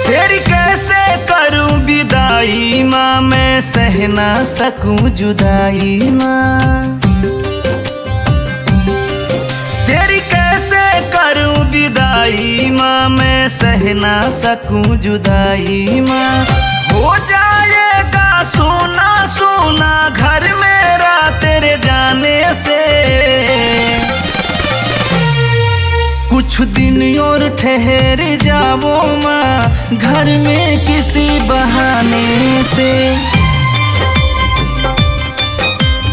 तेरी कैसे करूं विदाई माँ, मैं सह ना सकूं जुदाई माँ। तेरी कैसे करूं विदाई माँ, मैं सह ना सकूं जुदाई माँ। हो जाएगा सोना सोना घर मेरा तेरे जाने से। कुछ दिन और ठहर जाओ माँ, घर में किसी बहाने से।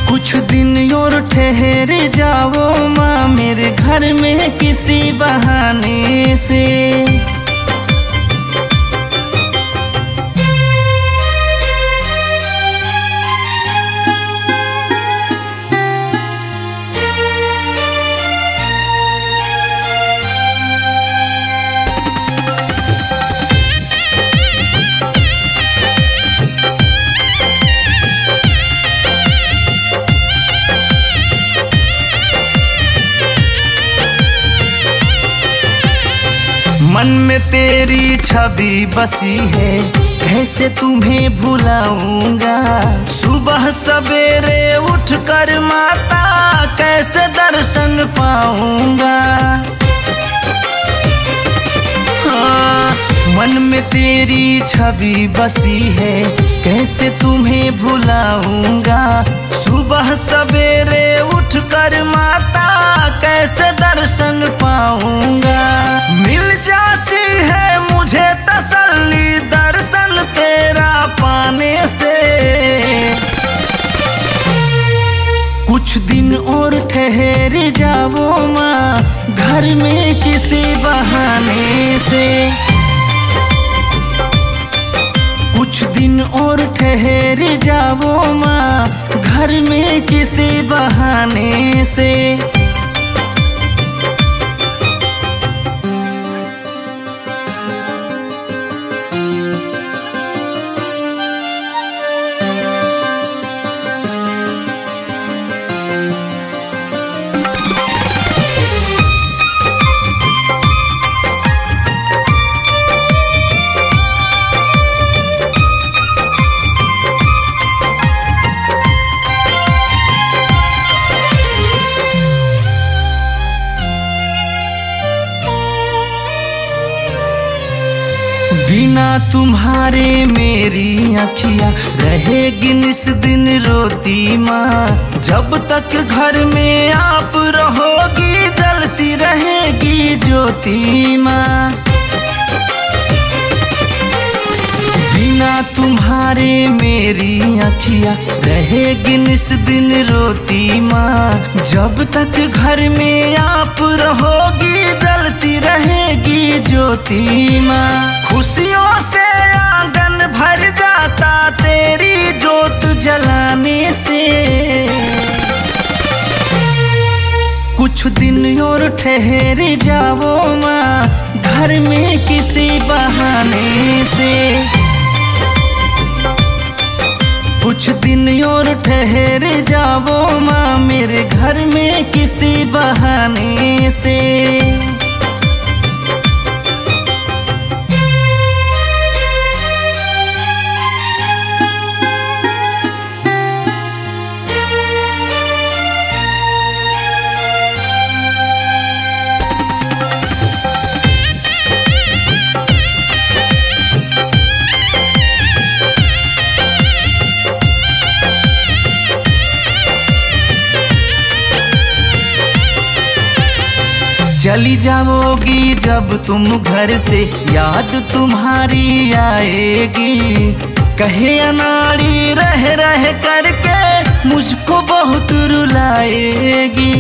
कुछ दिन और ठहर जाओ माँ, मेरे घर में किसी बहाने से। मन में तेरी छवि बसी है, कैसे तुम्हें भुलाऊंगा। सुबह सवेरे उठकर माता, कैसे दर्शन पाऊंगा। हाँ, मन में तेरी छवि बसी है, कैसे तुम्हें भुलाऊंगा। सुबह सवेरे उठकर माता, कैसे दर्शन पाऊंगा। मिल जाती है मुझे तसल्ली दर्शन तेरा पाने से। कुछ दिन और ठहर जाओ माँ, घर में किसी बहाने से। कुछ दिन और ठहर जाओ माँ, घर में किसी बहाने से। बिना तुम्हारे मेरी अखियाँ रहेगी निस दिन रोती माँ। जब तक घर में आप रहोगी जलती रहेगी ज्योति माँ। बिना तुम्हारे मेरी अखियाँ रहेगी निस दिन रोती माँ। जब तक घर में आप रहोगी जलती रहेगी ज्योति माँ। खुशियों से आंगन भर जाता तेरी जोत जलाने से। कुछ दिन और ठहर जाओ माँ, घर में किसी बहाने से। कुछ दिन और ठहर जाओ माँ, मेरे घर में किसी बहाने से। चली जाओगी जब तुम घर से, याद तुम्हारी आएगी। कहे अनाड़ी रह रह करके मुझको बहुत रुलाएगी।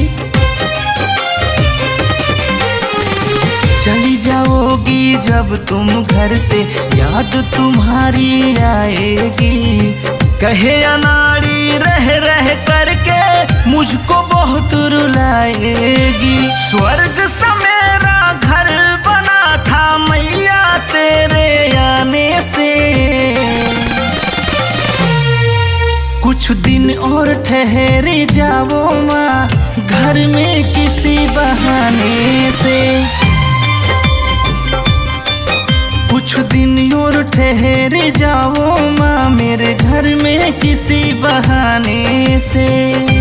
चली जाओगी जब तुम घर से, याद तुम्हारी आएगी। कहे अनाड़ी रह रह करके मुझको बहुत रुलाएगी। स्वर्ग सा मेरा घर बना था मैया तेरे आने से। कुछ दिन और ठहर जाओ माँ, घर में किसी बहाने से। कुछ दिन और ठहर जाओ माँ मेरे घर में किसी बहाने से।